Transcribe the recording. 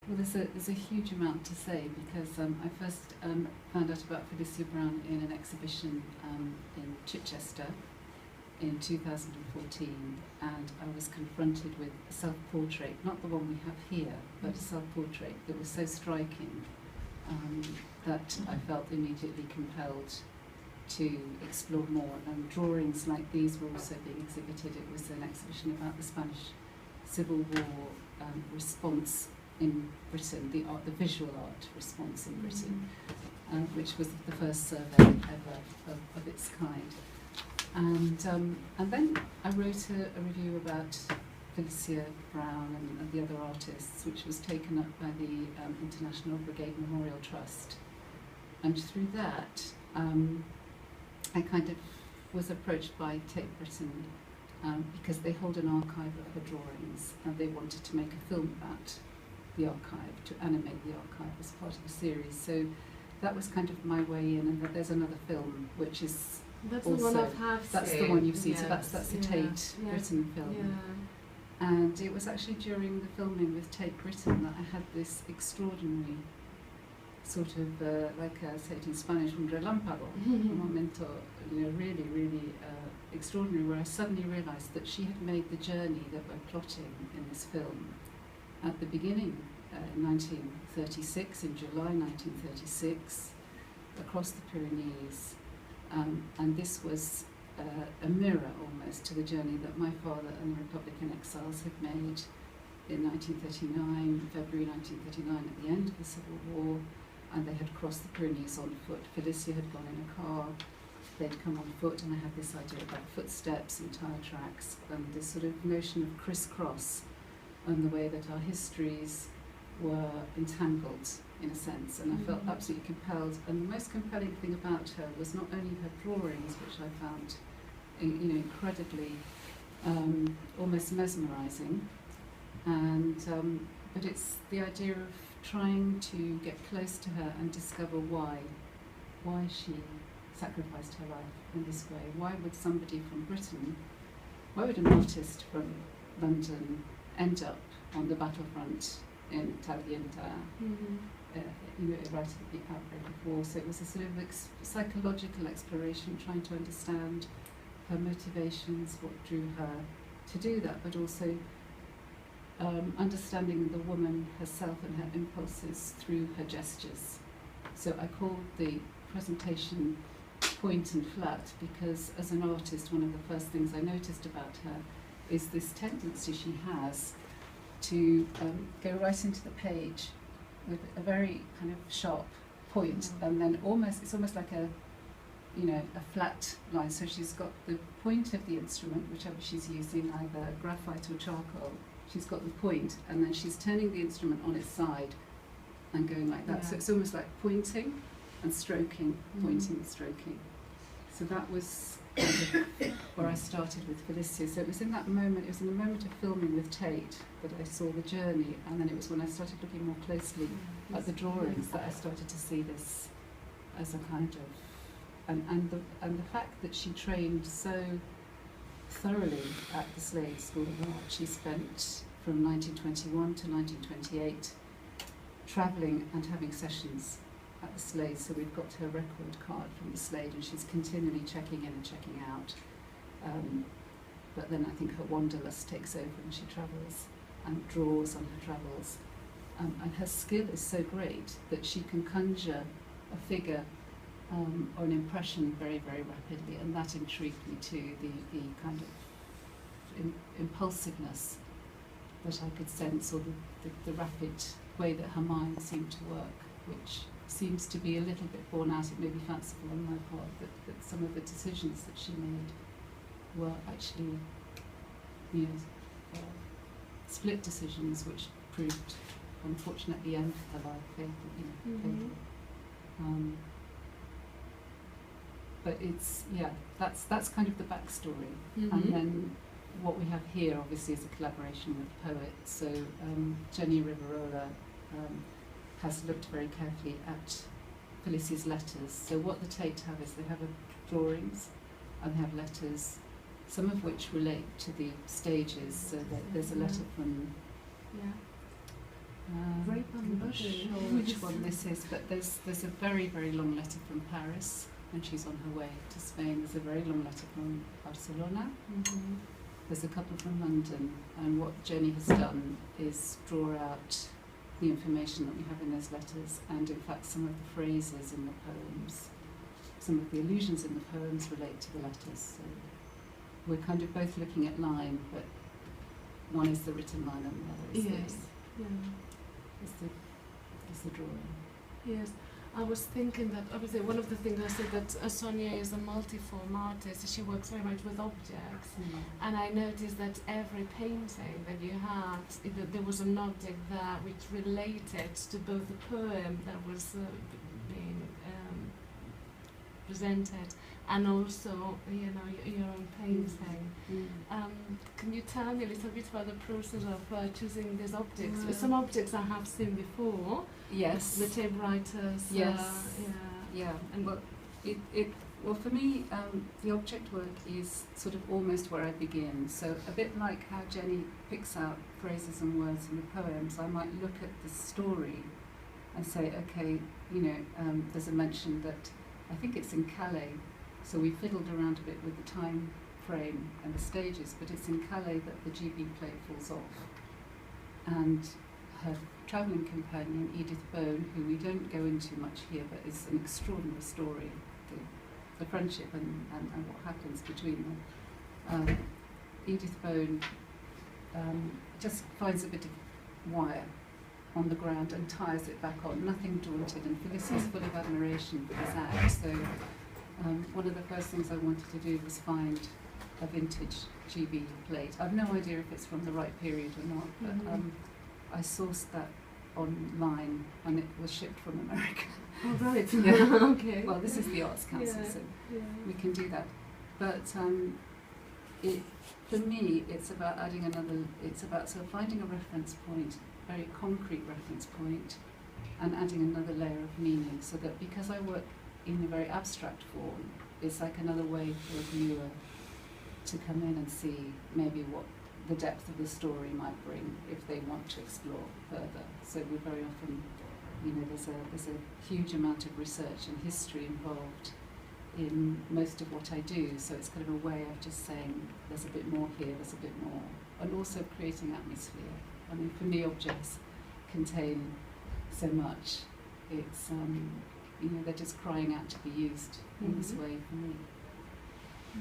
Well, there's a huge amount to say because I first found out about Felicia Browne in an exhibition in Chichester in 2014, and I was confronted with a self-portrait, not the one we have here, but a self-portrait that was so striking that I felt immediately compelled to explore more. And drawings like these were also being exhibited. It was an exhibition about the Spanish Civil War response in Britain, the visual art response in Britain, which was the first survey ever of its kind. And then I wrote a review about Felicia Browne and the other artists, which was taken up by the International Brigade Memorial Trust. And through that, I kind of was approached by Tate Britain because they hold an archive of her drawings, and they wanted to make a film about the archive, to animate the archive as part of a series. So that was kind of my way in, and there's another film which is that's also, the one I have that's seen. the one you've seen. Yes. So that's a Tate Britain film. Yeah. And it was actually during the filming with Tate Britain that I had this extraordinary sort of, like I say it in Spanish, un relámpago, un momento, really, really extraordinary, where I suddenly realised that she had made the journey that we're plotting in this film at the beginning, in 1936, in July 1936, across the Pyrenees. And this was a mirror almost to the journey that my father and the Republican exiles had made in 1939, February 1939, at the end of the Civil War, and they had crossed the Pyrenees on foot. Felicia had gone in a car, they'd come on foot, and I had this idea about footsteps and tire tracks, and this sort of notion of crisscross, and the way that our histories were entangled, in a sense, and I felt absolutely compelled. And the most compelling thing about her was not only her drawings, which I found, incredibly, almost mesmerising, and but it's the idea of trying to get close to her and discover why she sacrificed her life in this way. Why would somebody from Britain, why would an artist from London end up on the battlefront in Talienta, right at the outbreak of war? So it was a sort of psychological exploration, trying to understand her motivations, what drew her to do that, but also understanding the woman herself and her impulses through her gestures. So I called the presentation Point and Flat because, as an artist, one of the first things I noticed about her is this tendency she has to go right into the page with a very kind of sharp point, and then it's almost like a flat line. So she's got the point of the instrument, whichever she's using, either graphite or charcoal. She's got the point, and then she's turning the instrument on its side and going like that. Yeah. So it's almost like pointing and stroking, pointing and stroking. So that was kind of where I started with Felicia. So it was in that moment, it was in the moment of filming with Tate that I saw the journey, and then it was when I started looking more closely at the drawings that I started to see this as a kind of, and the fact that she trained so thoroughly at the Slade School of Art. She spent from 1921 to 1928 travelling and having sessions at the Slade. So we've got her record card from the Slade, and she's continually checking in and checking out. But then I think her wanderlust takes over, and she travels and draws on her travels. And her skill is so great that she can conjure a figure or an impression very, very rapidly, and that intrigued me too, the kind of impulsiveness that I could sense, or the rapid way that her mind seemed to work, which seems to be a little bit borne out. It may be fanciful on my part, that some of the decisions that she made were actually, split decisions, which proved, unfortunately, the end of her life fatal. But it's, that's kind of the backstory. And then what we have here, obviously, is a collaboration with poets. So Jenny Riverola has looked very carefully at Felicia's letters. So what the Tate have is they have drawings and they have letters, some of which relate to the stages. So there's a letter from I'm not sure which one this is, but there's a very, very long letter from Paris when she's on her way to Spain. There's a very long letter from Barcelona. Mm-hmm. There's a couple from London, and what Jenny has done is draw out the information that we have in those letters, and in fact some of the phrases in the poems, some of the allusions in the poems relate to the letters. So we're kind of both looking at line, but one is the written line and the other is the drawing. Yes, I was thinking that obviously one of the things I said that Sonia is a multiform artist. She works very much with objects, and I noticed that every painting that you had, there was an object there which related to both the poem that was being presented and also, your own painting. Can you tell me a little bit about the process of choosing these objects? Some objects I have seen before. Yes. The typewriters. Yes. And well, for me, the object work is sort of almost where I begin. So a bit like how Jenny picks out phrases and words in the poems, I might look at the story and say, okay, there's a mention that I think it's in Calais. So we fiddled around a bit with the time frame and the stages, but it's in Calais that the GB play falls off. And her travelling companion, Edith Bowne, who we don't go into much here, but is an extraordinary story, the friendship and what happens between them. Edith Bowne just finds a bit of wire on the ground and ties it back on, nothing daunted, and Felicia's full of admiration for this act. So one of the first things I wanted to do was find a vintage GB plate. I've no idea if it's from the right period or not, but I sourced that online and it was shipped from America. Oh, right. Yeah. Okay. Well, this is the Arts Council, so we can do that. But for me, it's about sort of finding a reference point, a very concrete reference point, and adding another layer of meaning, so that because I work in a very abstract form, it's like another way for a viewer to come in and see maybe what the depth of the story might bring if they want to explore further. So we very often, there's a huge amount of research and history involved in most of what I do, so it's kind of a way of just saying there's a bit more here, there's a bit more, and also creating atmosphere. I mean, for me, objects contain so much. It's they're just crying out to be used in this way for me.